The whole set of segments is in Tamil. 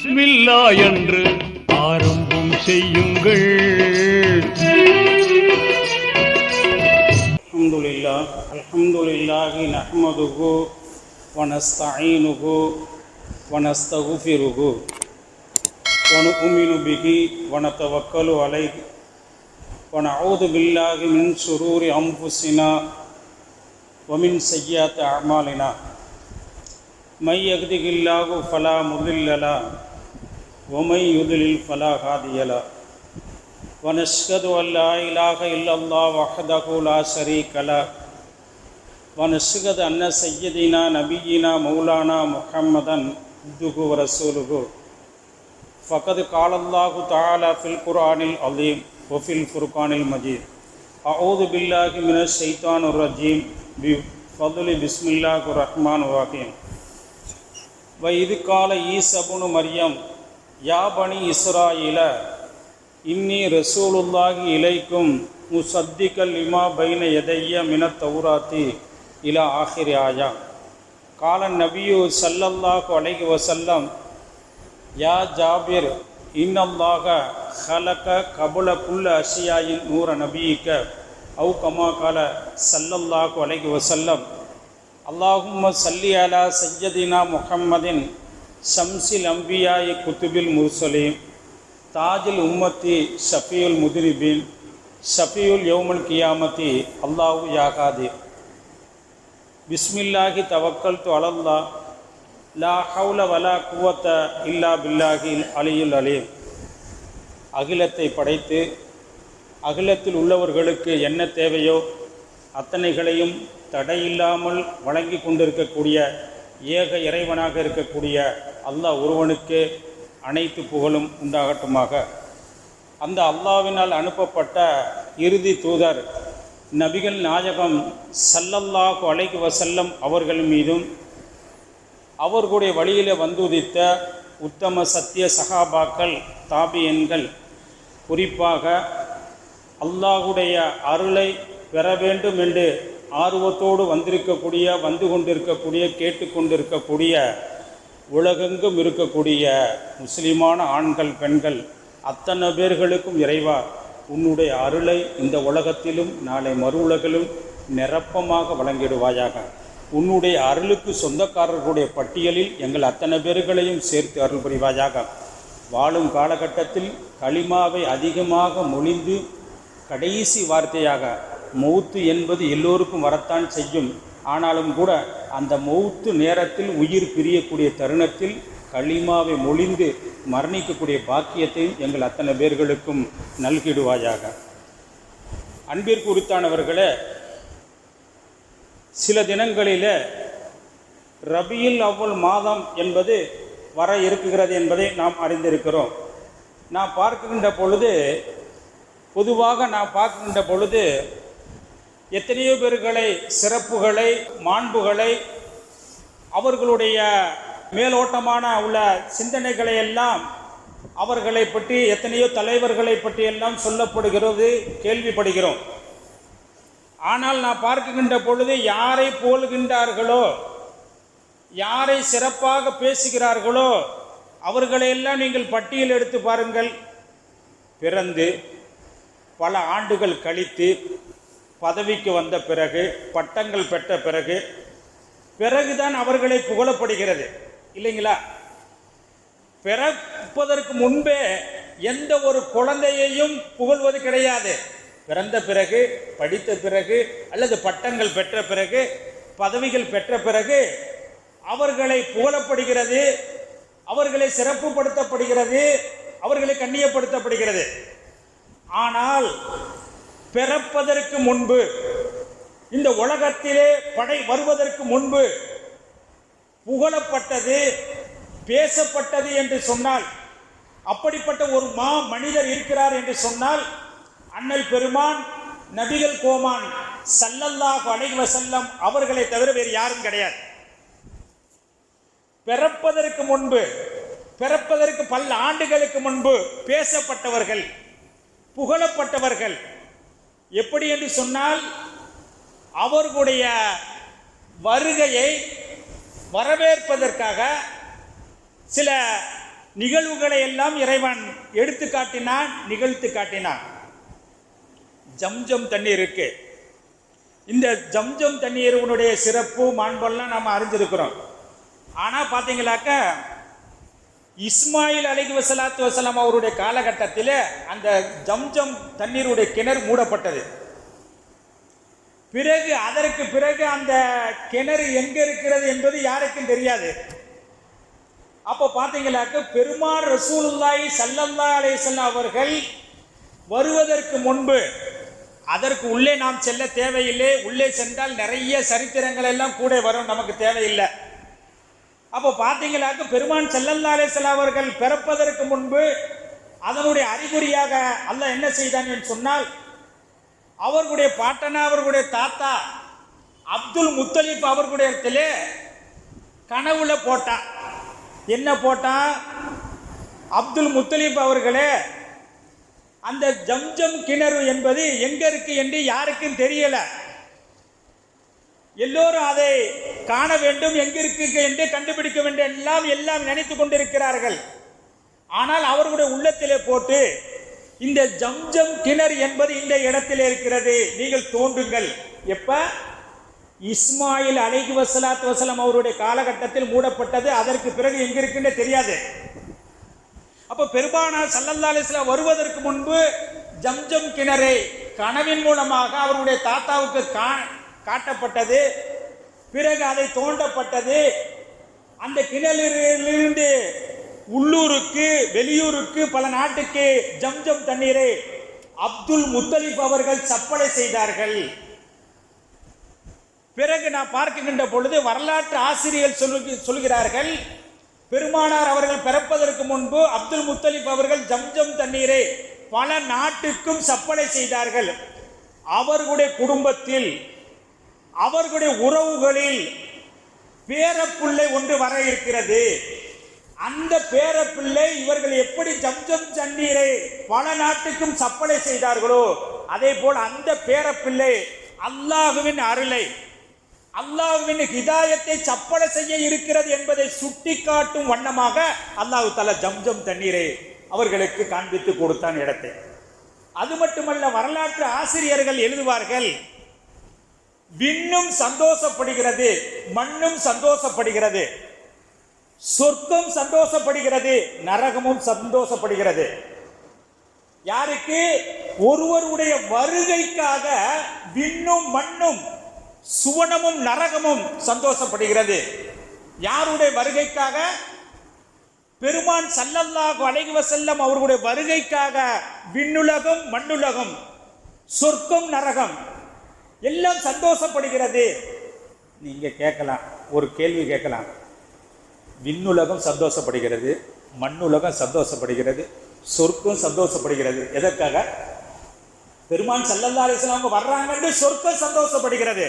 பிஸ்மில்லா என்று ஆரம்பம் செய்யுங்கள். அல்ஹம்துலில்லாஹி நஹ்மதுஹு வ நஸ்தஈனுஹு வ நஸ்தக்ஃபிருஹு வ நு'மினு பிஹி வ நதவக்கலு அலைஹி வ நஊது பில்லாஹி மின் ஷுரூரி அன்ஃபுஸினா வ மின் ஸய்யிஆத்தி அஅமாலினா மை யஹ்திஹில்லாஹு ஃபலா முضில்ல லஹு வ மை யுضلل ஃபலா ஹாதிய லஹு வ நஷ்ஹது அன் லா இலாஹ இல்லல்லாஹு வஹ்தஹு லா ஷரீக லஹு வ நஷ்ஹது அன்ன ஸய்யிதினா நபியினா மௌலானா முஹம்மதன் அப்துஹு வ ரசூலுஹு ஃபகத் கால அல்லாஹு தஆலா ஃபில் குர்ஆனில் அஸீம் வ ஃபில் ஃபுர்கானில் மஜீத் அஊது பில்லாஹி மினஷ் ஷைத்தானிர் ரஜீம் பிஃضل பிஸ்மில்லாஹிர் ரஹ்மானிர் ரஹீம் வ இத் கால ஈஸா இப்னு மர்யம் யா பனி இஸ்ராயீல இன்னி ரசூலுல்லாஹி இலைக்கும் முஸத்திகல் லிமா பைன யதைய மினத் தௌராத்தி இலா ஆஹிரி ஆயா கால நபியு ஸல்லல்லாஹு அலைஹி வஸல்லம் யா ஜாபிர் இன்னல்லாஹ ஹலக கபுல குல்ல அஷியாயின் நூர நபியிக்க அவு கமா கால ஸல்லல்லாஹு அலைஹி வஸல்லம் அல்லாஹும்ம ஸல்லி அலா சய்யதினா முஹம்மதின் ஷம்ஸில் அம்பியாயி குத்துபில் முர்சலீன் தாஜுல் உம்மத்தி ஷஃபியுல் முத்ரிபீன் ஷஃபியுல் யௌமுல் கியாமத்தி அல்லாஹு யாகாதி பிஸ்மில்லாஹி தவக்கல்து அலல்லாஹ் லா ஹவுல வலா குவத்த இல்லா பில்லாஹில் அலியுல் அலீம். அகிலத்தை படைத்து அகிலத்தில் உள்ளவர்களுக்கு என்ன தேவையோ அத்தனைகளையும் தடையில்லாமல் வழங்கி கொண்டிருக்கக்கூடிய ஏக இறைவனாக இருக்கக்கூடிய அல்லாஹ் ஒருவனுக்கு அனைத்து புகழும் உண்டாகட்டுமாக. அந்த அல்லாஹ்வினால் அனுப்பப்பட்ட இறுதி தூதர் நபிகள் நாயகம் ஸல்லல்லாஹு அலைஹி வஸல்லம் அவர்கள் மீதும் அவர்களுடைய வழியிலே வந்துதித்த உத்தம சத்திய சஹாபாக்கள் தாபியன்கள் குறிப்பாக அல்லாஹுடைய அருளை பெற வேண்டும் என்று ஆர்வத்தோடு வந்து கொண்டிருக்கக்கூடிய கேட்டுக்கொண்டிருக்கக்கூடிய உலகெங்கும் இருக்கக்கூடிய முஸ்லிமான ஆண்கள் பெண்கள் அத்தனை பேர்களுக்கும் இறைவா உன்னுடைய அருளை இந்த உலகத்திலும் நாளை மறு உலகிலும் நிரப்பமாக வழங்கிடுவாயாக. உன்னுடைய அருளுக்கு சொந்தக்காரர்களுடைய பட்டியலில் எங்கள் அத்தனை பேர்களையும் சேர்த்து அருள் புரிவாயாக. வாழும் காலகட்டத்தில் களிமாவை அதிகமாக மொழிந்து கடைசி வார்த்தையாக மௌத்து என்பது எல்லோருக்கும் வரத்தான் செய்யும். ஆனாலும் கூட அந்த மௌத்து நேரத்தில் உயிர் பிரியக்கூடிய தருணத்தில் களிமாவை மொழிந்து மரணிக்கக்கூடிய பாக்கியத்தையும் எங்கள் அத்தனை பேர்களுக்கும் நல்கிடுவாயாக. அன்பிற்கு உரித்தானவர்களே, சில தினங்களில் ரபியுல் அவ்வல் மாதம் என்பது வர இருக்குகிறது என்பதை நாம் அறிந்திருக்கிறோம். பொதுவாக நான் பார்க்கின்ற பொழுது எத்தனையோ பேர்களை சிறப்புகளை மாண்புகளை அவர்களுடைய மேலோட்டமான உள்ள சிந்தனைகளை எல்லாம் அவர்களை பற்றி எத்தனையோ தலைவர்களை பற்றி எல்லாம் சொல்லப்படுகிறது, கேள்விப்படுகிறோம். ஆனால் நான் பார்க்கின்ற பொழுது யாரை போல்கின்றார்களோ, யாரை சிறப்பாக பேசுகிறார்களோ அவர்களையெல்லாம் நீங்கள் பட்டியல் எடுத்து பாருங்கள். பிறந்து பல ஆண்டுகள் கழித்து பதவிக்கு வந்த பிறகு பட்டங்கள் பெற்ற பிறகுதான் அவர்களை புகழப்படுகிறது, இல்லைங்களா? பிறப்பதற்கு முன்பே எந்த ஒரு குழந்தையையும் புகழ்வது கிடையாது. பிறந்த பிறகு, படித்த பிறகு, அல்லது பட்டங்கள் பெற்ற பிறகு, பதவிகள் பெற்ற பிறகு அவர்களை புகழப்படுகிறது, அவர்களை சிறப்புப்படுத்தப்படுகிறது, அவர்களை கண்ணியப்படுத்தப்படுகிறது. ஆனால் பிறப்பதற்கு முன்பு, இந்த உலகத்திலே வருவதற்கு முன்பு புகழப்பட்டது, பேசப்பட்டது என்று சொன்னால், அப்படிப்பட்ட ஒரு மனிதர் இருக்கிறார் என்று சொன்னால் அண்ணல் பெருமான் நபிகள் கோமான் ஸல்லல்லாஹு அலைஹி வஸல்லம் அவர்களை தவிர வேறு யாரும் கிடையாது. பிறப்பதற்கு முன்பு, பிறப்பதற்கு பல ஆண்டுகளுக்கு முன்பு பேசப்பட்டவர்கள், புகழப்பட்டவர்கள். எப்படி என்று சொன்னால், அவர்களுடைய வருகையை வரவேற்பதற்காக சில நிகழ்வுகளை எல்லாம் இறைவன் எடுத்து காட்டினான், நிகழ்த்து காட்டினான். ஜம்ஜம் தண்ணீர் இருக்கு. இந்த ஜம்ஜம் தண்ணீருடைய சிறப்பு மாண்பெல்லாம் நம்ம அறிஞ்சிருக்கிறோம். ஆனால் பார்த்தீங்களாக்க இஸ்மாயில் அலைஹிஸ்ஸலாத்து வஸலாம் அவருடைய காலகட்டத்தில் அந்த ஜம்ஜம் தண்ணீருடைய கிணறு மூடப்பட்டது. பிறகு அதற்கு பிறகு அந்த கிணறு எங்க இருக்கிறது என்பது யாருக்கும் தெரியாது. அப்போ பார்த்தீங்களாக்க பெருமாள் ரசூலுல்லாஹி ஸல்லல்லாஹு அலைஹி வஸல்லம் அவர்கள் வருவதற்கு முன்பு, அதற்கு உள்ளே நாம் செல்ல தேவையில்லை, உள்ளே சென்றால் நிறைய சரித்திரங்கள் எல்லாம் கூட வரும், நமக்கு தேவையில்லை. அப்போ பார்த்தீங்களாக்க பெருமான் ஸல்லல்லாஹு அலைஹி வஸல்லம் அவர்கள் பிறப்பதற்கு முன்பு அதனுடைய அறிகுறியாக அல்லாஹ் என்ன செய்தான் என்று சொன்னால், அவர்களுடைய பாட்டனா அவர்களுடைய தாத்தா அப்துல் முத்தலிப் அவர்களுடைய இடத்துல கனவுல போட்டான். என்ன போட்டான்? அப்துல் முத்தலிப் அவர்களே, அந்த ஜம்ஜம் கிணறு என்பது எங்க இருக்கு என்று யாருக்கும் தெரியல. எல்லோரும் அதை காண வேண்டும், எங்க இருக்கு என்று கண்டுபிடிக்க வேண்டும் எல்லாம் நினைத்துக் கொண்டிருக்கிறார்கள். ஆனால் அவர்களுடைய உள்ளத்திலே போட்டு, இந்த ஜம்ஜம் கிணறு என்பது இந்த இடத்திலே இருக்கிறது, நீங்கள் தோன்றுங்கள். எப்ப? இஸ்மாயில் அலைஹிஸ்ஸலாத்து வஸலாம் அவருடைய காலகட்டத்தில் மூடப்பட்டது. அதற்கு பிறகு எங்க இருக்குன்னு தெரியாது. அப்ப பெருமானார் ஸல்லல்லாஹு அலைஹி வஸல்லம் வருவதற்கு முன்பு ஜம்ஜம் கிணறை கனவின் மூலமாக அவருடைய தாத்தாவுக்கு காட்டப்பட்டது. பிறகு அதை தோண்டப்பட்டது. அந்த கிணறிலிருந்து உள்ளூருக்கு, வெளியூருக்கு, பல நாட்டுக்கு ஜம்ஜம் தண்ணீரை அப்துல் முத்தலிப் அவர்கள் சப்ளை செய்தார்கள். பிறகு நான் பார்க்கின்ற பொழுது வரலாற்று ஆசிரியர்கள் சொல்கிறார்கள், பெருமானார் அவர்கள் பிறப்பதற்கு முன்பு அப்துல் முத்தலிப் அவர்கள் ஜம்ஜம் தண்ணீரை பல நாட்டுக்கும் சப்ளை செய்தார்கள். அவர்களுடைய குடும்பத்தில், அவர்களுடைய உறவுகளில் பேரப்பிள்ளை ஒன்று வர இருக்கிறது. அந்த பேரப்பிள்ளை இவர்கள் எப்படி ஜம்ஜம் தண்ணீரை பல நாட்டுக்கும் சப்ளை செய்தார்களோ அதே போல் அந்த பேரப்பிள்ளை அல்லாஹ்வின் அருளை, அல்லாஹ்வின் ஹிதாயத்தை சப்பளை செய்ய இருக்கிறது என்பதை சுட்டிக்காட்டும் வண்ணமாக அல்லாஹ் தஆலா ஜம்ஜம் தண்ணீரை அவர்களுக்கு காண்பித்து கொடுத்தான் இடத்தை. அது மட்டுமல்ல, வரலாற்று ஆசிரியர்கள் எழுதுவார்கள், விண்ணும் சந்தோஷப்படுகிறது, மண்ணும் சந்தோஷப்படுகிறது, சொர்க்கம் சந்தோஷப்படுகிறது, நரகமும் சந்தோஷப்படுகிறது. யாருக்கு? ஒருவருடைய வருகைக்காக விண்ணும் மண்ணும், சுவனமும் நரகமும் சந்தோஷப்படுகிறது. யாருடைய வருகைக்காக? பெருமான் ஸல்லல்லாஹு அலைஹி வஸல்லம் அவர்களுடைய வருகைக்காக விண்ணுலகம், மண்ணுலகம், சொர்க்கம், நரகம் எல்லாம் சந்தோஷப்படுகிறது. நீங்க கேட்கலாம், ஒரு கேள்வி கேட்கலாம், விண்ணுலகம் சந்தோஷப்படுகிறது, மண்ணுலகம் சந்தோஷப்படுகிறது, சொர்க்கம் சந்தோஷப்படுகிறது, எதற்காக? பெருமான் ஸல்லல்லாஹு அலைஹி வஸல்லம் வர்றாங்கன்னு சொர்க்கம் சந்தோஷப்படுகிறது.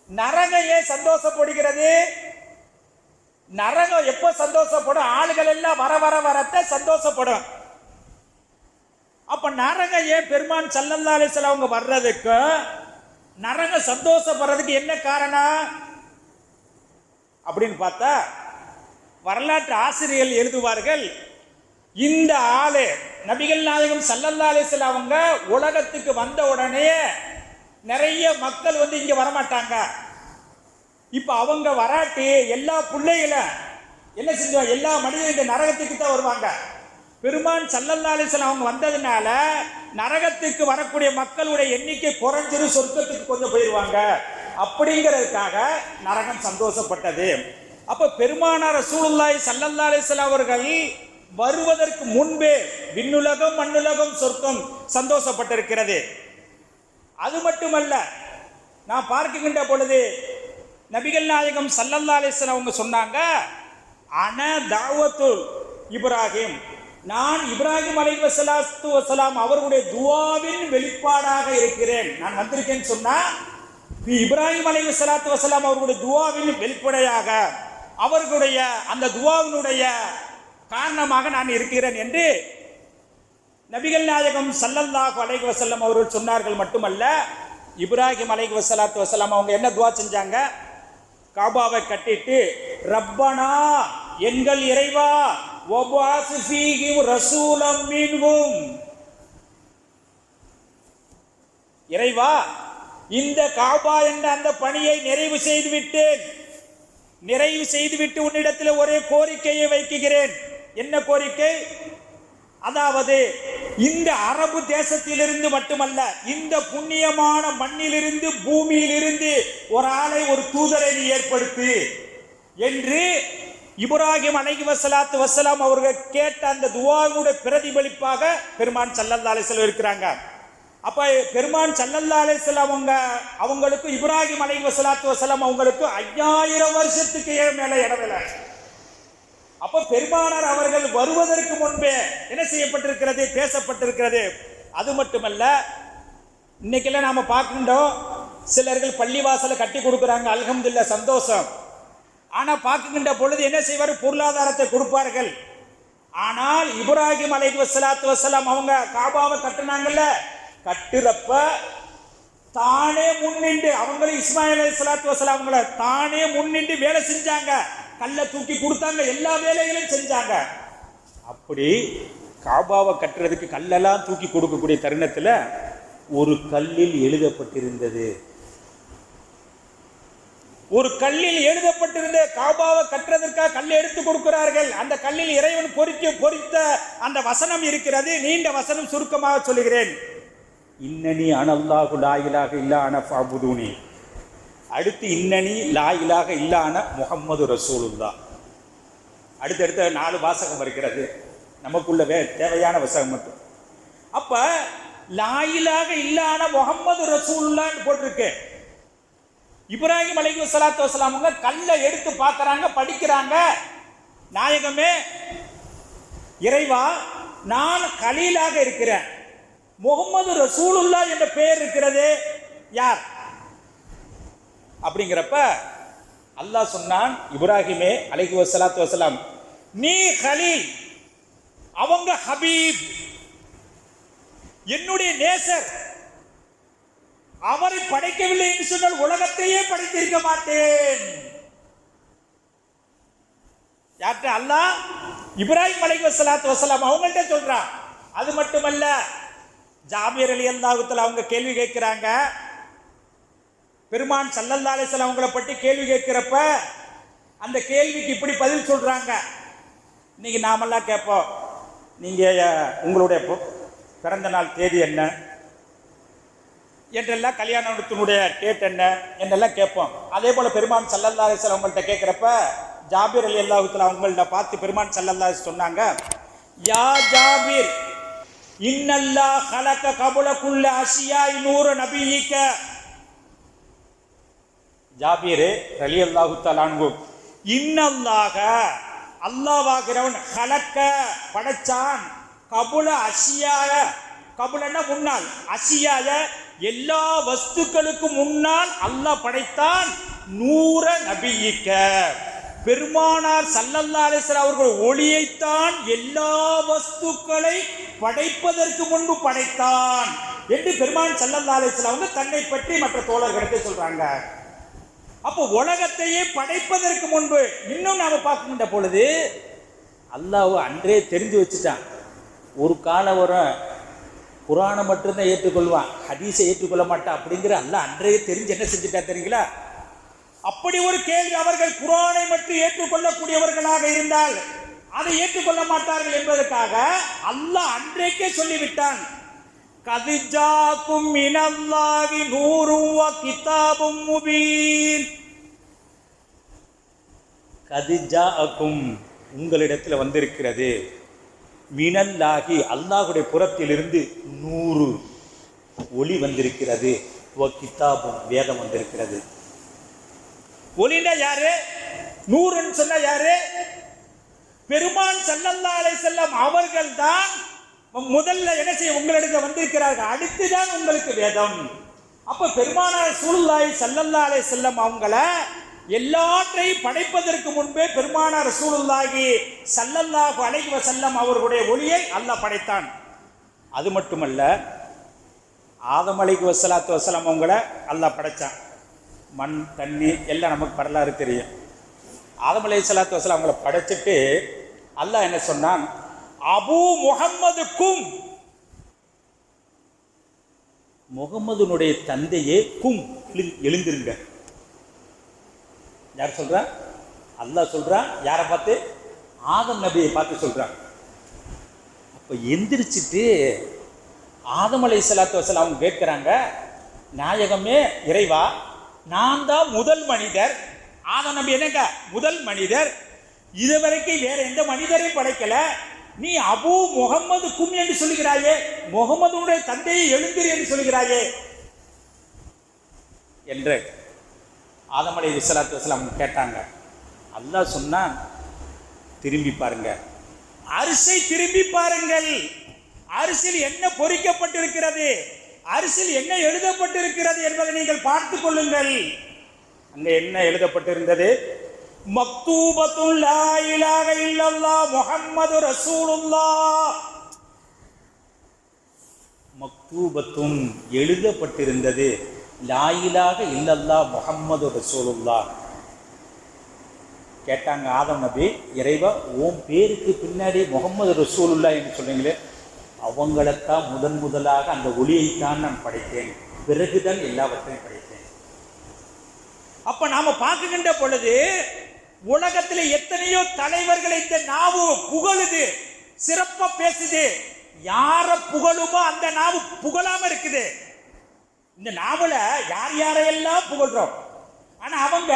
நரகம் ஏன் சந்தோஷப்படுகிறது? நரகம் எப்ப சந்தோஷப்படும்? ஆளுகள் எல்லாம் வர வர வரத்த சந்தோஷப்படும். அப்ப நரகம் ஏன் பெருமான் ஸல்லல்லாஹு அலைஹி வஸல்லம் அவங்க வர்றதுக்கு, நரகம் சந்தோஷப்படுறதுக்கு என்ன காரணம் அப்படின்னு பார்த்தா, வரலாற்று ஆசிரியர்கள் எழுதுவார்கள், இந்த ஆளு நபிகள் நாயகம் ஸல்லல்லாஹு அலைஹி வஸல்லம் அவங்க உலகத்துக்கு வந்த உடனே நிறைய மக்கள் இங்க வரமாட்டாங்க. இப்ப அவங்க வராட்டி எல்லா பிள்ளைகளும் என்ன செஞ்சுவாங்க? எல்லா மனிதர்கள் இந்த நரகத்துக்கு தான் வருவாங்க. பெருமான் ஸல்லல்லாஹு அலைஹி வஸல்லம் அவங்க வந்ததுனால நரகத்துக்கு வரக்கூடிய மக்களுடைய எண்ணிக்கை குறைஞ்சிரு, சொர்க்கத்துக்கு கொஞ்சம் போயிடுவாங்க அப்படிங்கிறதுக்காக நரகம் சந்தோஷப்பட்டது. அப்ப பெருமானார் ரசூலுல்லாஹி ஸல்லல்லாஹு அலைஹி வஸல்லம் அவர்கள் வருவதற்கு முன்பே விண்ணுலகம், மண்ணுலகம், சொர்க்கம் சந்தோஷப்பட்டிருக்கிறது. அது மட்டுமல்ல, நான் பார்க்கின்ற பொழுது நபிகள் நாயகம் ஸல்லல்லாஹு அலைஹி வஸல்லம் அவங்க சொன்னாங்க, அன தாவத்துல் இப்ராஹிம், நான் இப்ராஹிம் அலைஹிஸ்ஸலாத்து வஸலாம் அவர்களுடைய துஆவின் வெளிப்பாடாக இருக்கிறேன். நான் வந்திருக்கேன்னு சொன்னா இப்ராஹிம் அலைஹிஸ்ஸலாத்து வஸலாம் அவர்களுடைய துஆவின் வெளிப்படையாக, அவர்களுடைய அந்த துஆவினுடைய காரணமாக நான் இருக்கிறேன் என்று நபிகள் நாயகம் ஸல்லல்லாஹு அலைஹி வஸல்லம் அவர்கள் சொன்னார்கள். மட்டுமல்ல, இப்ராஹிம் அலைஹிஸ்ஸலாத்து வஸலாம் அவங்க என்ன துஆ செஞ்சாங்க? காபாவை கட்டிட்டு, ரப்பனா எங்கள் இறைவா வபஅஸ் ஃபீஹிம் ரசூலம் மின்ஹும். இறைவா, இந்த காபா என்ற அந்த பணியை நிறைவு செய்துவிட்டு உன்னிடத்தில் ஒரே கோரிக்கையை வைக்கிறேன். என்ன கோரிக்கை? அதாவது இந்த அரபு தேசத்திலிருந்து மட்டுமல்ல, இந்த புண்ணியமான மண்ணிலிருந்து, பூமியிலிருந்து ஒரு ஆளை, ஒரு தூதரை நீ ஏற்படுத்து என்று இப்ராஹிம் அலைஹிஸ்ஸலாத்து வஸ்ஸலாம் அவர்கள் கேட்ட அந்த துஆவுடைய பிரதிபலிப்பாக பெருமான் ஸல்லல்லாஹு அலைஹி வஸல்லம் இருக்கிறாங்க. அப்ப பெருமான் ஸல்லல்லாஹு அலைஹி வஸல்லம் அவங்களுக்கு இப்ராஹிம் அலைஹிஸ்ஸலாத்து வஸ்ஸலாம் அவங்களுக்கு 5000 வருஷத்துக்கு மேல இடவில்ல. அப்ப பெருமானார் அவர்கள் வருவதற்கு முன்பே என்ன செய்யப்பட்டிருக்கிறது? பேசப்பட்டிருக்கிறது. அது மட்டுமல்ல, இன்னைக்கெல்லாம் நாம பார்க்கின்றோம், சிலர்கள் பள்ளிவாசலை கட்டி கொடுக்குறாங்க, அல்ஹம்துலில்லாஹ், சந்தோஷம். ஆனா பார்க்கின்ற பொழுது என்ன செய்வார்? பொருளாதாரத்தை கொடுப்பார்கள். ஆனால் இப்ராஹிம் அலைஹிஸ்ஸலாத்து வஸ்ஸலாம் அவங்க காபாவை கட்டினாங்கல்ல, கட்டுறப்ப தானே முன்னின்று, அவங்களும் இஸ்மாயில் அலைஹிஸ்ஸலாத்து வஸ்ஸலாம் அவங்கள தானே முன்னின்று வேலை செஞ்சாங்க, கல்லை தூக்கி கொடுத்தாங்க, எல்லா வேலைகளையும் செஞ்சாங்க. அப்படி காபாவை கட்டுறதுக்கு கல்லெல்லாம் தூக்கி கொடுக்கக்கூடிய தருணத்தில் ஒரு கல்லில் எழுதப்பட்டிருந்தது, காபாவை கட்டுறதற்காக கல்லை எடுத்து கொடுக்கிறார்கள். அந்த கல்லில் இறைவன் பொறித்த அந்த வசனம் இருக்கிறது. நீண்ட வசனம் சுருக்கமாக சொல்லுகிறேன். இன்னனி அனல்லாஹு லா இலாஹ இல்லா அன ஃபஅபுதூனி. அடுத்து இன்னனி லா இலாஹ இல்லா அன முஹம்மது ரசூலுல்லாஹ். அடுத்தடுத்த 4 வாசகம் இருக்கிறது, நமக்குள்ள தேவையான வாசகம் மட்டும். அப்ப லா இலாஹ இல்லா அன முஹம்மது ரசூலுல்லாஹ்னு போட்டிருக்கு. இப்ராஹிம் அலைஹிஸ்ஸலாத்து வஸ்ஸலாம் அவங்க கல்லை எடுத்து பார்க்கறாங்க, படிக்கிறாங்க. நாயகமே, இறைவா, நான் கலீலாக இருக்கிறேன், முஹம்மது ரசூலுல்லாஹ் என்ற பெயர் இருக்கிறது, யார் அப்படிங்கிறப்ப அல்லாஹ் சொன்னான், இப்ராஹிமே அலைஹிஸ்ஸலாத்து வஸ்ஸலாம், நீ கலீல், அவங்க ஹபீப், என்னுடைய நேசர். அவரை படைக்கவில்லை என்று சொன்னால் உலகத்தையே படைத்திருக்க மாட்டேன். யார்கிட்ட? அல்லாஹ் இப்ராஹிம் அலைஹிஸ்ஸலாத்து வஸ்ஸலாம் அவங்கள்ட்ட சொல்றான். அது மட்டுமல்ல, ஜாபீர் ரலியல்லாஹு தஆலா அவங்க கேள்வி கேட்கிறாங்க. பெருமான் ஸல்லல்லாஹு அலைஹி வஸல்லம் அவங்கள பற்றி கேள்வி கேட்கிறப்ப அந்த கேள்விக்கு இப்படி பதில் சொல்றாங்க. இன்னைக்கு நாமெல்லாம் கேட்போம், நீங்க உங்களுடைய பிறந்த நாள் தேதி என்ன என்றெல்லாம், கல்யாணத்தினுடைய டேட் என்ன என்றெல்லாம் கேட்போம். அதே போல பெருமான் ஸல்லல்லாஹு அலைஹி வஸல்லம் அவங்கள்ட்ட கேட்கிறப்ப ஜாபீர் ரலியல்லாஹு தஆலா அவங்கள்ட்ட பார்த்து பெருமான் ஸல்லல்லாஹு அலைஹி சொன்னாங்க, யா ஜாபீர், இன்னல்லாஹ் ஹலக கபுல குல்ல அஷியாஇ நூர நபியிக. ஜாபீர் ரலியல்லாஹு தஆலா அன்ஹு, இன்னல்லாஹ, அல்லாஹ்வாகிறவன், ஹலக்க படைச்சான், கபுல அஷியாய, கபுலன்னா முன்னால், அஷியாய எல்லா வஸ்துக்களுக்கும் முன்னால் அல்லாஹ் படைத்தான், நூற நபியிக்க, பெருமானார் ஸல்லல்லாஹு அலைஹி வஸல்லம் அவர்கள் ஒளியைத்தான் எல்லா வஸ்துக்களை படைப்பதற்கு முன்பு படைத்தான் என்று பெருமான் ஸல்லல்லாஹு அலைஹி வஸல்லம் அவங்க தன்னை பற்றி மற்ற தோழர்களுக்கு சொல்றாங்க. அப்போ உலகத்தையே படைப்பதற்கு முன்பு. இன்னும் நாம பார்க்கின்ற பொழுது அல்லாஹ் அன்றே தெரிஞ்சு வச்சுட்டான். ஒரு காலம் வரும், குர்ஆனை மட்டும்தான் ஏற்றுக்கொள்வான், ஹதீஸை ஏற்றுக்கொள்ள மாட்டான் அப்படிங்கிற அல்லாஹ் அன்றே தெரிஞ்சு என்ன செஞ்சுட்டா தெரியுங்களா? அப்படி ஒரு கேள்வி, அவர்கள் குர்ஆனை மட்டும் ஏற்றுக்கொள்ளக்கூடியவர்களாக இருந்தால் அதை ஏற்றுக்கொள்ள மாட்டார்கள் என்பதற்காக அல்லாஹ் அன்றைக்கே சொல்லிவிட்டான், கதிஜாக்கும் மினல்லாஹி நூரும் வ கிதாபும் முபீன். கதிஜாக்கும், உங்களிடத்தில் வந்திருக்கிறது, மினல்லாஹி, அல்லாஹ்வுடைய புறத்திலிருந்து, நூறு, ஒளி வந்திருக்கிறது, வ கிதாபும், வேதம் வந்திருக்கிறது. ஒளினா யாரு? நூறுன்னு சொன்னா யாரு? பெருமான் ஸல்லல்லாஹு அலைஹி வஸல்லம் அவர்கள் தான் முதல்ல என்ன செய்ய உங்களிடத்தில் வந்திருக்கிறார்கள், அடுத்துதான் உங்களுக்கு வேதம். அப்ப பெருமானார் ரசூலுல்லாஹி ஸல்லல்லாஹு அலைஹி வஸல்லம் அவங்கள எல்லாற்றையும் படைப்பதற்கு முன்பே பெருமானார் ரசூலுல்லாஹி ஸல்லல்லாஹு அலைஹி வஸல்லம் அவர்களுடைய ஒளியை அல்லாஹ் படைத்தான். அது மட்டுமல்ல, ஆதம் அலைஹிஸ்ஸலாத்து வஸலாம் அவங்கள அல்லாஹ் படைச்சான். மண், தண்ணி எல்லாம் நமக்கு வரலாறு தெரியும். ஆதம் அலைஹிஸ்ஸலாத்து வஸலாம் அவங்கள படைச்சிட்டு அல்லாஹ் என்ன சொன்னான், அபு முஹம்மதுக்கும், முகமதுனுடைய தந்தையே கும் எழுந்திருங்க. யார் சொல்றா? அல்லாஹ் சொல்றான். யாரை பார்த்து? ஆதம் நபியை பார்த்து சொல்றான். அப்ப எந்திரிச்சிட்டு ஆதம் அலைஹிஸ்ஸலாத்து வஸலாம் அவங்க கேட்கிறாங்க, நாயகமே இறைவா, நான் தான் முதல் மனிதர். ஆதம் நபி என்னங்க முதல் மனிதர். இதுவரைக்கும் வேற எந்த மனிதரையும் படைக்கல. நீ அபு முகம்மது கும் என்று சொல்லுகிறாயே, முகமதுடைய தந்தையை எழுந்திரு என்று சொல்லுகிறாயே என்று ஆதம் அலைஹிஸ்ஸலாத்து வஸலாம் கேட்டாங்க. அல்லாஹ் சொன்னான், திரும்பி பாருங்க, அரிசை திரும்பி பாருங்கள். அரிசில் என்ன பொறிக்கப்பட்டிருக்கிறது, அரிசில் என்ன எழுதப்பட்டிருக்கிறது என்பதை நீங்கள் பார்த்துக் கொள்ளுங்கள். அங்க என்ன எழுதப்பட்டிருந்தது? மக்தூபத்துல் லா இலாஹ இல்லல்லாஹ் முஹம்மது ரசூலுல்லாஹ். மக்தூபத்துன் எழுதப்பட்டிருந்தது, லா இலாஹ இல்லல்லாஹ் முஹம்மது ரசூலுல்லாஹ். கேட்டாங்க ஆதம் நபி, இறைவா, உன் பேருக்கு பின்னாடி முகமது ரசூலுல்லாஹ் என்று சொல்றீங்களே, அவங்களைத்தான் முதலாக அந்த ஒளியைத்தான் நான் படைத்தேன், பிறகுதான் எல்லாவற்றையும் படைத்தேன். அப்ப நாம பார்க்கின்ற பொழுது உலகத்தில் எத்தனையோ தலைவர்களை இந்த நாவு புகழுது, சிறப்பா பேசுது. யார புகழுமோ அந்த நாவு புகழாம இருக்குது. இந்த நாவல யார் யாரையெல்லாம் புகழ்றோம், ஆனா அவங்க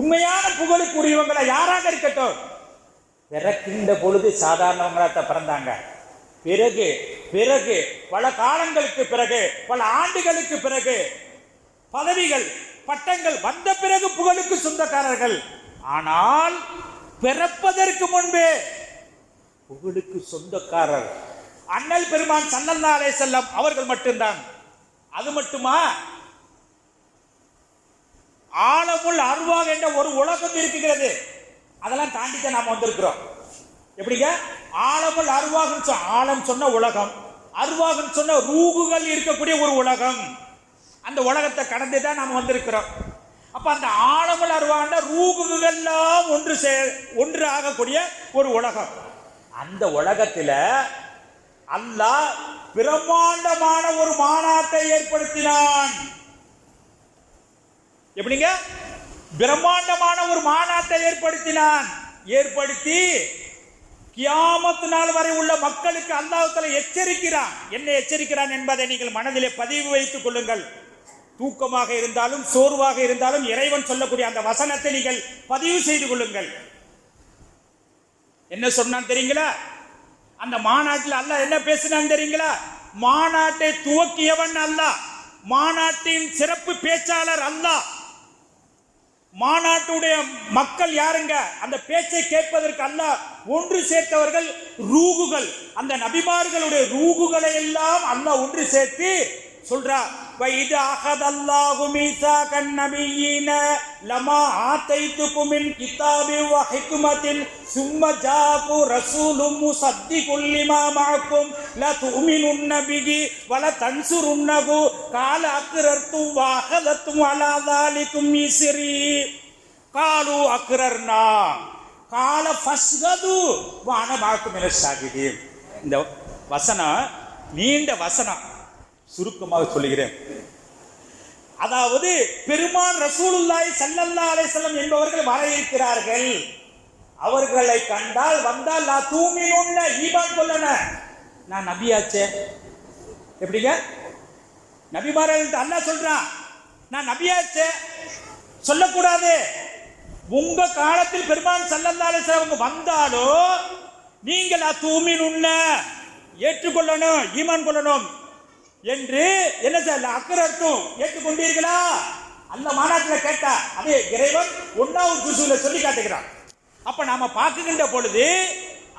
உண்மையான புகழுக்குரியவங்களை யாராக இருக்கட்டும், பிறக்கின்ற பொழுது சாதாரணவங்களாத்தான் பிறந்தாங்க. பிறகு பிறகு பல காலங்களுக்கு பிறகு, பல ஆண்டுகளுக்கு பிறகு பதவிகள் பட்டங்கள் வந்த பிறகு புகழுக்கு சொந்தக்காரர்கள். ஆனால் பிறப்பதற்கு முன்பே புகழுக்கு சொந்தக்காரர் அண்ணல் பெருமான் ஸல்லல்லாஹு அலைஹி வஸல்லம் அவர்கள் மட்டும்தான். அது மட்டுமா, ஆலமுல் அர்வாஹ் என்ற ஒரு உலகம் இருக்கிறது. அதெல்லாம் தாண்டித்தான் நாம வந்திருக்கிறோம். எப்படிங்க? ஆலமுல் அர்வாஹ், ஆலம் சொன்ன உலகம், அர்வாஹ் சொன்ன ரூகுகள் இருக்கக்கூடிய ஒரு உலகம். அந்த உலகத்தை கடந்து தான் நாம வந்திருக்கிறோம். அப்ப அந்த ஆலமுல் அர்வாஹ்னா ரூகுகள்லாம் ஒன்று ஆகக்கூடிய ஒரு உலகம். அந்த உலகத்துல அல்லாஹ் பிரம்மாண்டமான ஒரு மாநாட்டை ஏற்படுத்தினான். எப்படிங்க? பிரம்மாண்டமான ஒரு மாநாட்டை ஏற்படுத்தி கியாமத் நாள் வரை உள்ள மக்களுக்கு அல்லாஹ் தஆலா எச்சரிக்கிறான். என்ன எச்சரிக்கிறான் என்பதை நீங்கள் மனதிலே பதிவு வைத்துக் கொள்ளுங்கள். தூக்கமாக இருந்தாலும் சோர்வாக இருந்தாலும் இறைவன் சொல்லக்கூடிய அந்த வசனத்தை நீங்கள் பதிவு செய்து கொள்ளுங்கள். என்ன சொன்னான் தெரியுங்களா? அந்த மாநாட்டில் அல்லாஹ் என்ன பேசினான் தெரியுங்களா? மாநாட்டை துவக்கியவன் அல்லாஹ், மாநாட்டின் சிறப்பு பேச்சாளர் அல்லாஹ். மாநாட்டுடைய மக்கள் யாருங்க? அந்த பேச்சை கேட்பதற்கு அல்லாஹ் ஒன்று சேர்த்தவர்கள் ரூகுகள். அந்த நபிமார்களுடைய ரூகுகளை எல்லாம் அல்லாஹ் ஒன்று சேர்த்து சொல்றார், வைது அஹதல்லாஹு மீசாகன் நபியீன லமா ஆதைதுகும் மின் கிதாபி வ ஹிக்மத்தின் சும்ம ஜாகு ரசூலும் முஸத்திகுல் லிமா மஅக்கும் லா துமினுன்ன பிஹி வ லா தன்சுருன்னஹு கால அக்ரர்து வ அஹதத்தும் அலா ஸாலிகும் மிஸ்ரி காலு அக்ரர்னா கால ஃபஸ்கது வ அன மஅக்கும் மினஷ் ஷாஹிதீன். இந்த வசனம் நீண்ட வசனம், சுருக்கமாக சொல்லுகிறேன். அதாவது பெருமான் ரசூலுல்லாஹி ஸல்லல்லாஹு அலைஹி வஸல்லம் என்பவர்கள் வர இருக்கிறார்கள். அவர்களை கண்டால் வந்தால் லா தூமினுன்ன, ஈமான் கொள்ளன. நான் நபியாச்சே. எப்படிங்க? நபிமார்கள் அல்லாஹ் சொல்றான், நான் நபியாச்சே சொல்லக்கூடாது. உங்க காலத்தில் பெருமான் ஸல்லல்லாஹு அலைஹி வஸல்லம் வந்தாலோ நீங்கள் லா தூமினுன்ன, ஏற்றுக்கொள்ளணும், ஈமான் கொள்ளணும் என்று என்ன சொல்ல அக்கறட்டும் ஏற்றுக்கொண்டீர்களா? அந்த மாநாட்டில் கேட்டா அதே இறைவன் 1வது ஜுஸுல சொல்லி காட்டுகிறான். அப்ப நாம பார்க்கின்ற பொழுது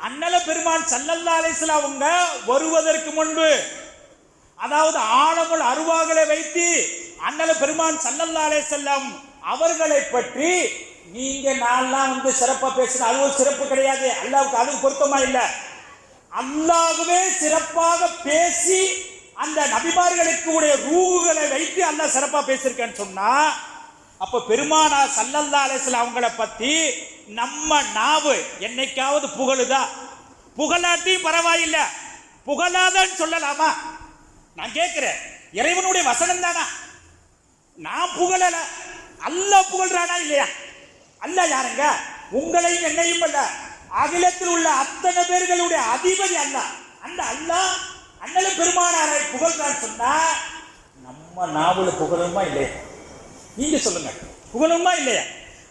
அண்ணல பெருமான் ஸல்லல்லாஹு அலைஹி வஸல்லம் அவங்க வருவதற்கு முன்பு, அதாவது ஆலமுல் அர்வாஹ்களை வைத்து அண்ணல பெருமான் ஸல்லல்லாஹு அலைஹி வஸல்லம் அவர்களை பற்றி நீங்க நான்லாம் சிறப்பா பேசுற அது ஒரு சிறப்பு கிடையாது. அல்லாஹ்வுக்கு அது பொருத்தமா இல்ல. அல்லாஹ்வே சிறப்பாக பேசி அந்த நபிமார்களுக்கு உடைய ரூகுகளை வைத்து அல்லாஹ் சிறப்பா பேசியிருக்கேன்னு சொன்னா, அப்ப பெருமானா ஸல்லல்லாஹு அலைஹி வஸல்லம் அவங்கள பத்தி நம்ம நாவு என்னைக்காவது புகழுதா? புகழாட்டியும் பரவாயில்லை, புகழாதான்னு சொல்லலாமா? நான் கேட்கிறேன், இறைவனுடைய வசனம் தானா? நான் புகழல, அல்லாஹ் புகழ்றானா இல்லையா? அல்லாஹ் யாருங்க? உங்களையும் என்னையும் அல்ல, அகிலத்தில் உள்ள அத்தனை பேர்களுடைய அதிபதி அல்லாஹ். அந்த அல்லாஹ் அண்ணல் பெருமானாரை புகழ்றான்னு சொன்னா நம்ம நாவல புகழுமா இல்லையா? நீங்க சொல்லுங்க, புகழுமா இல்லையா?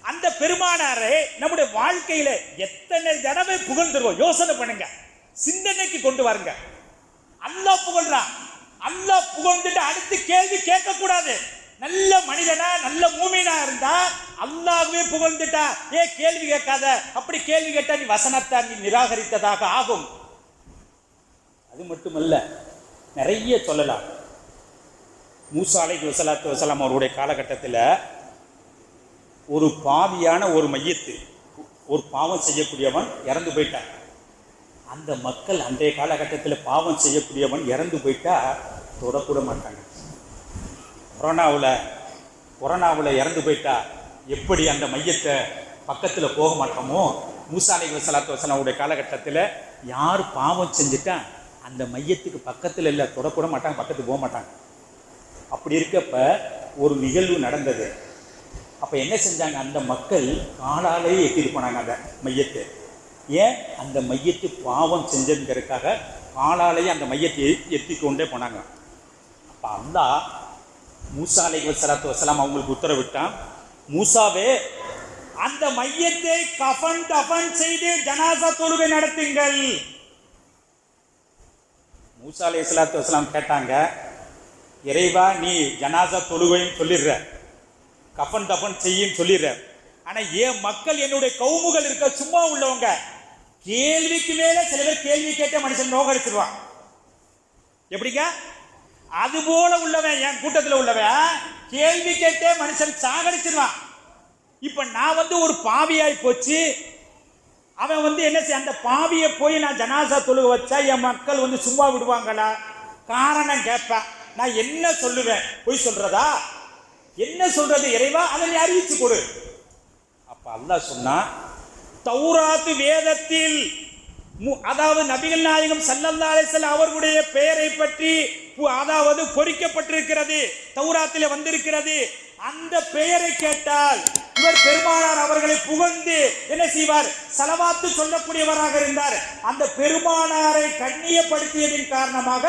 அந்த பெருமானாரை நம்முடைய வாழ்க்கையில எத்தனை தடவை புகழ்ந்துருவோம்? யோசனை பண்ணுங்க, சிந்தனைக்கு கொண்டு வாருங்க. அல்லாஹ் புகழ்றான், அல்லாஹ் புகழ்ந்துட்டு அடுத்து கேள்வி கேட்க கூடாது. நல்ல மனிதனா நல்ல மூமினா இருந்தா அல்லாஹ்வே புகழ்ந்துட்டா கேள்வி கேட்காத. அப்படி கேள்வி கேட்டா நீ வசனத்தை நீ நிராகரித்ததாக ஆகும். அது மட்டுமல்ல, நிறைய சொல்லலாம். மூசா அலைஹிஸ்ஸலாத்து வஸலாம் அவருடைய காலகட்டத்தில் ஒரு பாவியான ஒரு மையத்து, ஒரு பாவம் செய்யக்கூடியவன் இறந்து போயிட்டான். அந்த மக்கள் அன்றைய காலகட்டத்தில் பாவம் செய்யக்கூடியவன் இறந்து போயிட்டா தொடக்கூட மாட்டாங்க. கொரோனாவில் இறந்து போயிட்டா எப்படி அந்த மையத்தை பக்கத்தில் போக மாட்டோமோ, மூசா அலைஹிஸ்ஸலாத்து வஸலாமுடைய காலகட்டத்தில் யார் பாவம் செஞ்சுட்டா அந்த மையத்துக்கு பக்கத்தில் இல்லை, தொடக்கூட மாட்டாங்க, பக்கத்துக்கு போக மாட்டாங்க. அப்படி இருக்கப்ப ஒரு நிகழ்வு நடந்தது. அப்போ என்ன செஞ்சாங்க, அந்த மக்கள் காலாலேயே எத்திட்டு போனாங்க அந்த மையத்தை. ஏன்? அந்த மையத்து பாவம் செஞ்சதுங்கிறதுக்காக காலாலேயே அந்த மையத்தை எத்தி கொண்டே போனாங்க. அப்போ அல்லாஹ் மூசா அலைஹிஸ்ஸலாத்து வஸலாம் அவங்களுக்கு உத்தரவிட்டான், மூசாவே அந்த மையத்தை கஃன் செய்து ஜனாசா தொழுகை நடத்துங்கள். மூசா அலைஹிஸ்ஸலாத்து வஸலாம் கேட்டாங்க, இறைவா நீ ஜனாசா தொழுகைன்னு சொல்லிடுற, கஃன் செய்யும் சொல்லிடுற, ஆனா ஏன் மக்கள் என்னுடைய கவுமுகள் இருக்க சும்மா உள்ளவங்க, கேள்விக்கு மேல சில பேர் கேள்வி கேட்ட மனுஷன் நோகடிச்சிருவான். எப்படிங்க? அது போல உள்ளவன் என் கூட்டத்தில் உள்ளவன் கேள்வி கேட்டே மனுஷன் சாகடிச்சிருவான். இப்ப நான் ஒரு பாவியாய் போச்சு, அவன் என்ன செய்ய, அந்த பாவியை போய் நான் ஜனாசா தொழுக வச்சா என் மக்கள் சும்மா விடுவாங்களா? காரணம் கேட்பேன். நான் என்ன சொல்லுவேன்? பொய் சொல்றதா? என்ன சொல்றது? இறைவா அதை நீ அறிவிச்சு கொடு. அப்ப அல்லாஹ் சொன்னா, தௌராத் வேதத்தில் அதாவது நபிகள் நாயகம் ஸல்லல்லாஹு அலைஹி வஸல்லம் அவர்களுடைய பெயரை பற்றி அதாவது பொறிக்கப்பட்டிருக்கிறது, தௌராத்திலே வந்திருக்கிறது. அந்த பெயரை கேட்டால் இவர் பெருமானார் அவர்களை புகழ்ந்து என்ன செய்வார்? ஸலவாத்து சொல்லக்கூடியவராக இருந்தார். அந்த பெருமானாரை கண்ணியப்படுத்தியதின் காரணமாக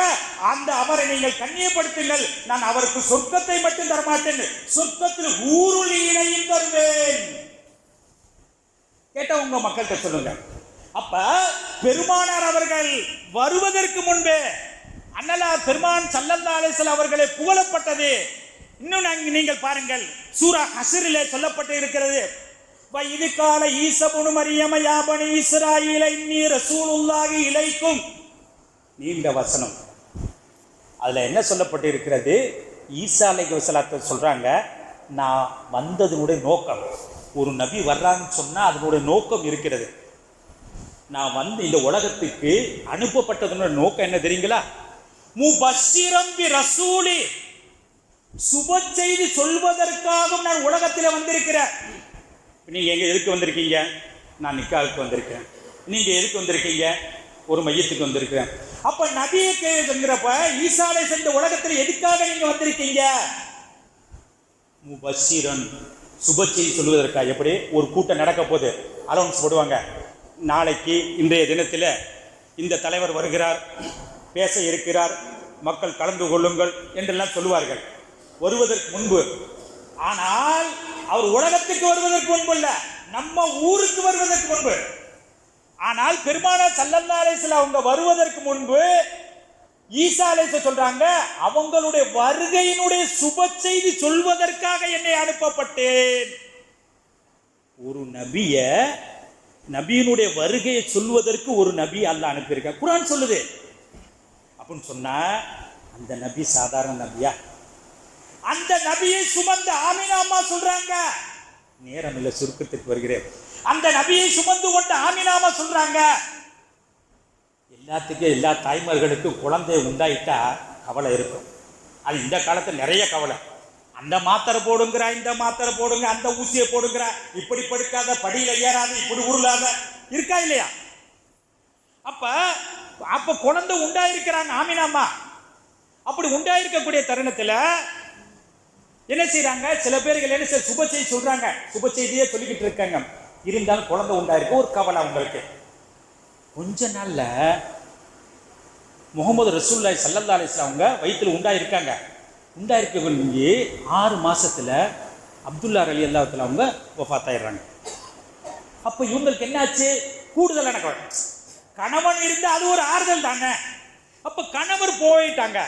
அந்த அவரை நீங்கள் கண்ணியப்படுத்துங்கள், நான் அவருக்கு சொர்க்கத்தை மட்டும் தரமாட்டேன், சொர்க்கத்தில் ஊருளியினையும் தருவேன். கேட்ட உங்க மக்கள்கிட்ட சொல்லுங்க. அப்ப பெருமானார் அவர்கள் வருவதற்கு முன்பே அண்ணலார் பெருமான் ஸல்லல்லாஹு அலைஹி வஸல்லம் அவர்களை புகழப்பட்டது. இன்னும் நீங்கள் பாருங்கள், சூரா ஹஸ்ரிலே சொல்லப்பட்டு இருக்கிறது, இது கால ஈஸா இப்னு மரியம் யா பனி இஸ்ராயீல இன்னி ரசூலுல்லாஹி இலைக்கும். நீண்ட வசனம். அதுல என்ன சொல்லப்பட்டு இருக்கிறது? ஈசா அலைஹிஸ்ஸலாத்து சொல்றாங்க, நான் வந்ததனுடைய நோக்கம், ஒரு நபி வர்றான்னு சொன்னா அதனுடைய நோக்கம் இருக்கிறது. நான் இந்த உலகத்துக்கு அனுப்பப்பட்டதனுடைய நோக்கம் என்ன தெரியுங்களா? முபஷ்ஷிரம் பி ரசூலி, சுப செய்தி சொல்வதற்காக நான் உலகத்தில் வந்திருக்கிறேன். நீங்க எங்க எதுக்கு வந்திருக்கீங்க? நான் நிக்காவுக்கு வந்திருக்கேன். நீங்க எதுக்கு வந்திருக்கீங்க? ஒரு மையத்துக்கு வந்திருக்கிறேன். அப்ப நபியை கேட்கிறப்ப ஈசா அலைஹிஸ்ஸலாம் உலகத்தில் எதுக்காக நீங்க வந்திருக்கீங்க? முபஷ்ஷிரன், சுப செய்தி சொல்வதற்காக. எப்படி? ஒரு கூட்டம் நடக்க போது அலௌன்ஸ் போடுவாங்க, நாளைக்கு இன்றைய தினத்தில் இந்த தலைவர் வருகிறார், பேச இருக்கிறார், மக்கள் கலந்து கொள்ளுங்கள் என்றெல்லாம் சொல்லுவார்கள் வருவதற்கு முன்பு. ஆனால் அவர் உலகத்துக்கு வருவதற்கு முன்பு இல்ல, நம்ம ஊருக்கு வருவதற்கு முன்பு. ஆனால் பெருமானார் ஸல்லல்லாஹு அலைஹி வஸல்லம் அவங்க வருவதற்கு முன்பு ஈசா அலைஹிஸ்ஸலாம் சொல்றாங்க, அவங்களுடைய வருகையினுடைய சுப செய்தி சொல்வதற்காக என்னை அனுப்பப்பட்டேன். ஒரு நபியினுடைய வருகையை சொல்வதற்கு ஒரு நபி அல்லாஹ் அனுப்பியிருக்க குர்ஆன் சொல்லுது. அப்படின்னு சொன்னா அந்த நபி சாதாரண நபியா? அந்த நபியை சுமந்த ஆமினா அம்மா சொல்றாங்க, நேரம் இல்ல சுருக்கத்துக்கு வருகிறேன், அந்த நபியை சுமந்து கொண்ட ஆமினா அம்மா சொல்றாங்க, எல்லாத்துக்கும் எல்லா தாய்மார்களுக்கும் குழந்தை உண்டாயிட்டா கவலை இருக்கும். அது இந்த காலத்தில் நிறைய கவலை. அந்த மாத்திரை போடுங்கிற, இந்த மாத்திரை போடுங்க, அந்த ஊசியை போடுங்கிற, இப்படி படுக்காத, படியில ஏறாது, இப்படி உருளாத, இருக்கா இல்லையா? அப்ப அப்ப குழந்தை உண்டாயிருக்கிறாங்க ஆமினாமா. அப்படி உண்டாயிருக்கக்கூடிய தருணத்துல என்ன செய்யறாங்க, சில பேர்கள் என்ன செய்ய சுப செய்தி சொல்றாங்க, சுப செய்தியே சொல்லிக்கிட்டு இருக்காங்க. இருந்தாலும் குழந்தை உண்டாயிருக்கு, ஒரு கவலை அவங்களுக்கு. கொஞ்ச நாள்ல முகமது ரசூலுல்லாஹி ஸல்லல்லாஹு அலைஹி வஸல்லம் அவங்க வயிற்றுல உண்டாயிருக்காங்க. உண்டாயிருக்க 6 மாசத்துல அப்துல்லா ரலியல்லாஹு தஆலா அவங்க வஃபாத் ஆயிடுறாங்க. அப்ப இவங்களுக்கு என்ன ஆச்சு, கூடுதலான கவலை. கணவன் இருந்தா அது ஒரு ஆறுதல் தானே. அப்ப கணவர் போயிட்டாங்க,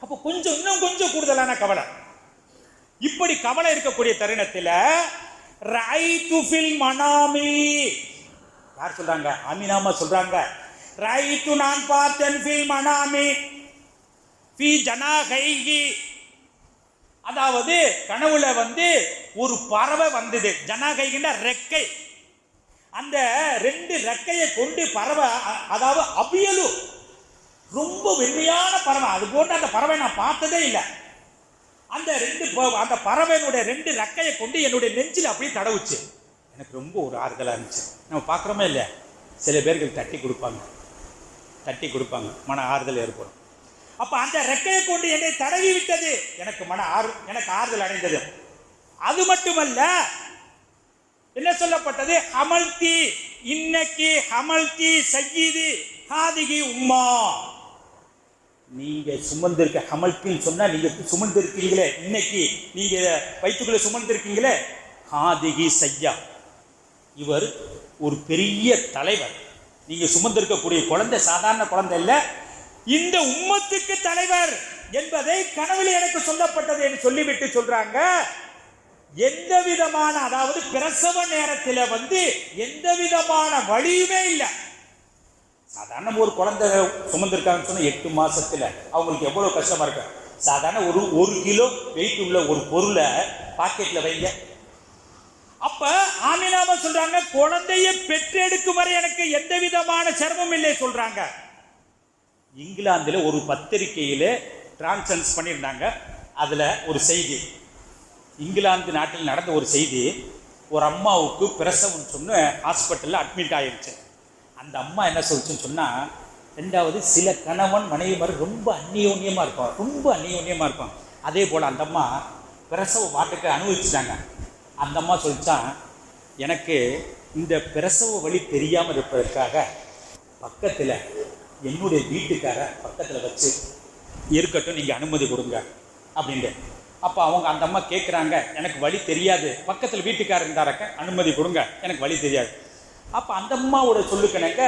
அப்ப கொஞ்சம் இன்னும் கொஞ்சம் கூடுதலான கவலை. இப்படி கவலை இருக்கக்கூடிய தருணத்தில் ரைது ஃபில் மனாமி, யார் சொல்றாங்க, ஆமினாமா சொல்றாங்க, ரைது நான் பார்த்தேன் ஃபில் மனாமி ஃபி ஜனாஹைஹி, அதாவது கனவுல ஒரு பறவை வந்தது. ஜனாஹைஹின்னா ரெக்கை, அந்த 2 ரெக்கையை கொண்டு பறவை, அதாவது அபியலு, ரொம்ப வெண்மையான பறவை. அது போன்ற அந்த பறவை நான் பார்த்ததே இல்லை. அந்த பறவையினுடைய 2 ரெக்கையை கொண்டு என்னுடைய நெஞ்சில் அப்படியே தடவுச்சு. எனக்கு ரொம்ப ஒரு ஆறுதலாக இருந்துச்சு. நம்ம பார்க்குறோமே இல்லையா, சில பேர்கள் தட்டி கொடுப்பாங்க, மன ஆறுதல் ஏற்படும். அப்ப அந்த ரெக்கையை கொண்டு என்னை தடவி விட்டது, எனக்கு எனக்கு ஆறுதல் அடைந்தது. அது மட்டுமல்ல, என்ன சொல்லப்பட்டது, ஹமல்தி இன்னக்கி ஹமல்தி சய்யிதி ஹாதிகி உம்மா, நீங்க சுமந்திருக்க, ஹமல்தின்னு சொன்னா நீங்க சுமந்திருக்கீங்களே, இன்னைக்கு நீங்க வயிற்றுக்குள்ள சுமந்திருக்கீங்களே, ஹாதிகி சய்யா, இவர் ஒரு பெரிய தலைவர். நீங்க சுமந்திருக்கக்கூடிய குழந்தை சாதாரண குழந்தை இல்ல, இந்த உம்மத்துக்கு தலைவர் என்பதை கனவில் எனக்கு சொல்லப்பட்டது என்று சொல்லிவிட்டு சொல்றாங்க, எந்த விதமான, அதாவது பிரசவ நேரத்தில் எந்த விதமான வழியுமே இல்லை. சாதாரண ஒரு குழந்தை சுமந்திருக்காங்கன்னு சொன்னா 8 மாசத்துல அவங்களுக்கு எவ்வளவு கஷ்டமா இருக்கு. சாதாரண ஒரு கிலோ வெயிட் உள்ள ஒரு பொருளை பாக்கெட்ல வைங்க. அப்ப ஆமினாமா சொல்றாங்க, குழந்தையை பெற்றெடுக்கும் வரை எனக்கு எந்த விதமான சிரமம் இல்லை சொல்றாங்க. இங்கிலாந்துல ஒரு பத்திரிகையில டிரான்ஸ்ஃபரன்ஸ் பண்ணியிருந்தாங்க. அதுல ஒரு செய்தி, இங்கிலாந்து நாட்டில் நடந்த ஒரு செய்தி, ஒரு அம்மாவுக்கு பிரசவம் சொன்ன ஹாஸ்பிட்டல்ல அட்மிட் ஆயிடுச்சு. அந்த அம்மா என்ன சொல்லுச்சுன்னு சொன்னா, 2வது சில கணவன் மனைவி மாதிரி ரொம்ப அந்நியோன்யமா இருக்கும். அதே போல அந்த அம்மா பிரசவ வாட்டுக்கு அனுபவிச்சுட்டாங்க. அந்த அம்மா சொல்லிச்சான், எனக்கு இந்த பிரசவ வழி தெரியாமல் இருப்பதற்காக பக்கத்தில் என்னுடைய வீட்டுக்கார பக்கத்தில் வச்சு இருக்கட்டும், நீங்கள் அனுமதி கொடுங்க அப்படின்ட்டு. அப்போ அந்த அம்மா கேட்குறாங்க, எனக்கு வழி தெரியாது, பக்கத்தில் வீட்டுக்காரர் இருந்தாரக்க அனுமதி கொடுங்க, எனக்கு வழி தெரியாது. அப்போ அந்த அம்மாவோட சொல்லுக்கணக்க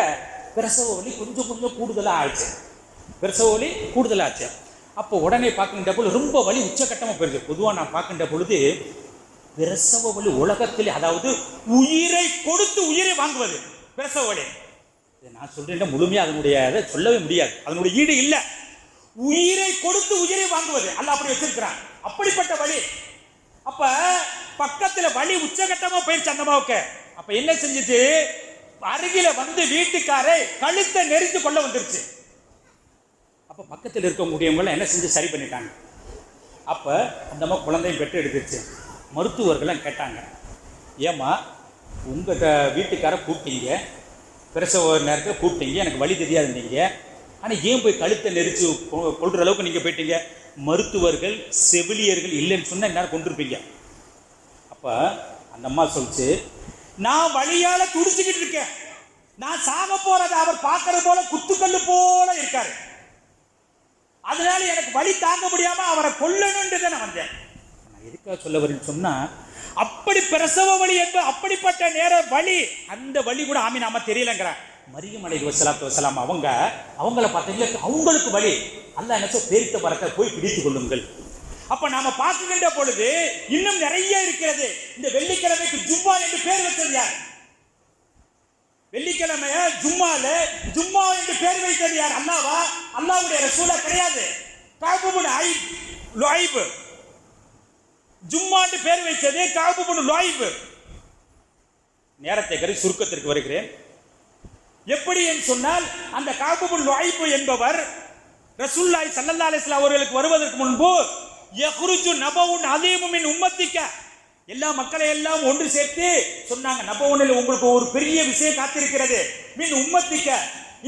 பிரசவ வலி கொஞ்சம் கூடுதலாக ஆச்சு. அப்போ உடனே பார்க்கின்ற பொழுது ரொம்ப வலி உச்சக்கட்டமாக போயிருக்கு. பொதுவாக நான் பார்க்கின்ற பொழுது பிரசவ வலி உலகத்திலே, அதாவது உயிரை கொடுத்து உயிரை வாங்குவது பிரசவ வலி. நான் சொல்றேன், முழுமையாக அதனுடைய சொல்லவே முடியாது, அதனுடைய ஈடு இல்லை. உயிரை கொடுத்து உயிரை வாங்குவது அல்லாஹ் அப்படி வச்சிருக்கிறான், அப்படிப்பட்ட வலி. அப்ப பக்கத்துல வலி உச்சகட்டமா போயிருச்சு அந்த அம்மாவுக்கு. அப்ப என்ன செஞ்சுச்சு, அருகில வீட்டுக்காரை கழுத்தை நெரித்து கொள்ள வந்துருச்சு. அப்ப பக்கத்தில் இருக்கக்கூடியவங்க என்ன செஞ்சு சரி பண்ணிட்டாங்க. அப்ப அந்த அம்மா குழந்தையும் பெற்று எடுத்துருச்சு. மருத்துவர்கள் கேட்டாங்க, ஏமா உங்க வீட்டுக்கார கூப்பிட்டீங்க, பிரசவ நேரத்தில் கூப்பிட்டீங்க, எனக்கு வழி தெரியாதுன்னீங்க, ஆனால் ஏன் போய் கழுத்தை நெரிச்சு கொள்ற அளவுக்கு நீங்க போயிட்டீங்க? மருத்துவர்கள் செவிலியர்கள் இல்லைன்னு சொன்னா என்ன கொண்டிருப்பீங்க. அப்ப அந்த அம்மா சொல்லிச்சு, நான் வழியால துடிச்சுக்கிட்டு இருக்கேன், நான் சாக போறதை அவர் பார்க்கறது போல குத்துக்கல்லு போல இருக்காரு, அதனால எனக்கு வழி தாங்க முடியாம அவரை கொல்லணும்னு நான் வந்தேன். நான் எதுக்காக சொல்ல வரேன்னு சொன்னா, அப்படி பிரசவ வலி என்பது அப்படிப்பட்ட நேர வலி, அந்த வலி கூட ஆமீனாமா தெரியலங்கிற மரியம் அலைஹிஸ்ஸலாத்து வஸலாம் அவங்கள பார்த்தீங்களா, அவங்களுக்கு வலி. அல்லாஹ் என்ன சொல்ல, பேரித்த மரத்தை போய் பிடித்துக் கொள்ளுங்கள். அப்ப நாம பார்க்கின்ற பொழுது இன்னும் நிறைய இருக்கிறது. இந்த வெள்ளிக்கிழமைக்கு ஜும்மா என்று பேர் வச்சது யார்? வெள்ளிக்கிழமைய ஜும்மா என்று பேர் வைத்தது யார்? அல்லாஹ்வா? அல்லாஹ்வுடைய ரசூலா கிடையாது. கஅப் இப்னு லுஐப் ஜும்மா என்று பேர் வைத்தது கஅப் இப்னு லுஐப். நேரத்தை கருதி சுருக்கத்திற்கு வருகிறேன். எப்படி என்று சொன்னால், அந்த கஅப் இப்னு லுஐப் என்பவர் ரசூலுல்லாஹி ஸல்லல்லாஹு அலைஹி வஸல்லம் அவர்களுக்கு வருவதற்கு முன்பு யஹ்ருஜு நபவுன் அதீமும் மின் உம்மத்திக்க, எல்லா மக்களை எல்லாம் ஒன்று சேர்த்து சொன்னாங்க, நபவுனில் உங்களுக்கு ஒரு பெரிய விஷயம் காத்திருக்கிறது. மின் உம்மத்திக்க,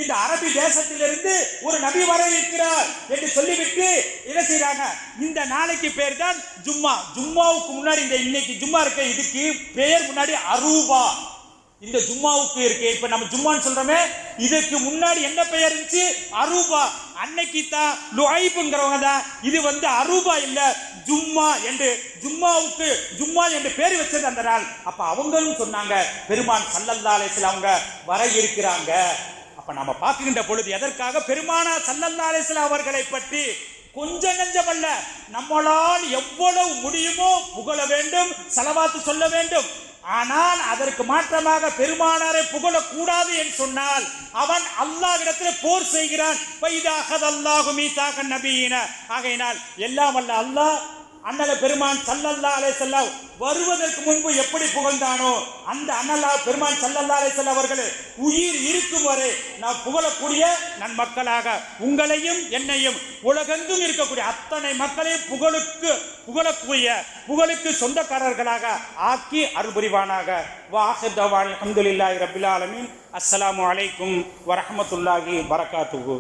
இந்த அரபி தேசத்திலிருந்து ஒரு நபி வர இருக்கிறார் என்று சொல்லிவிட்டு என்ன செய்யறாங்க, இந்த நாளைக்கு பேர் தான் ஜும்மா. ஜும்மாவுக்கு முன்னாடி இந்த இன்னைக்கு ஜும்மா இருக்க இதுக்கு பெயர் முன்னாடி அரூபா. இந்த ஜும்மாவுக்கு இருக்கு, இப்ப நம்ம ஜும்மான்னு சொல்றோமே, இதுக்கு முன்னாடி என்ன பெயர் இருந்துச்சு? அரூபா. அன்னைக்கு தான் லுஐப்ங்கிறவங்க தான் இது அரூபா இல்ல ஜும்மா என்று ஜும்மாவுக்கு ஜும்மா என்று பேர் வச்சது அந்த நாள். அப்ப அவங்களும் சொன்னாங்க பெருமான் ஸல்லல்லாஹு அலைஹி வஸல்லம் அவங்க வர இருக்கிறாங்க. அப்ப நாம பார்க்கின்ற பொழுது எதற்காக பெருமானார் ஸல்லல்லாஹு அலைஹி வஸல்லம் அவர்களை பற்றி கொஞ்சம் நெஞ்சமல்ல, நம்மளால் எவ்வளவு முடியுமோ புகழ வேண்டும், ஸலவாத்து சொல்ல வேண்டும். ஆனால் அதற்கு மாற்றமாக பெருமானாரை புகழக்கூடாது என்று சொன்னால் அவன் அல்லாஹ்விடத்தில் போர் செய்கிறான். ஆகையினால் எல்லாம் வல்ல அல்லாஹ் அண்ணல பெருமான் ஸல்லல்லாஹு அலைஹி வஸல்லம் வருவதற்கு முன்பு எப்படி புகழ்ந்தானோ அந்த அண்ணலா பெருமான் ஸல்லல்லாஹு அலைஹி வஸல்லம் அவர்கள் உயிர் இருக்கும் வரை நாம் புகழக்கூடிய நன்மக்களாக உங்களையும் என்னையும் உலகெங்கும் இருக்கக்கூடிய அத்தனை மக்களையும் புகழுக்கு சொந்தக்காரர்களாக ஆக்கி அருள் புரிவானாக. வாஹிர் தவான் அல்ஹம்துலில்லாஹி ரப்பில் ஆலமீன். அஸ்ஸலாமு அலைக்கும் வரஹ்மத்துல்லாஹி வபரகாத்துஹு.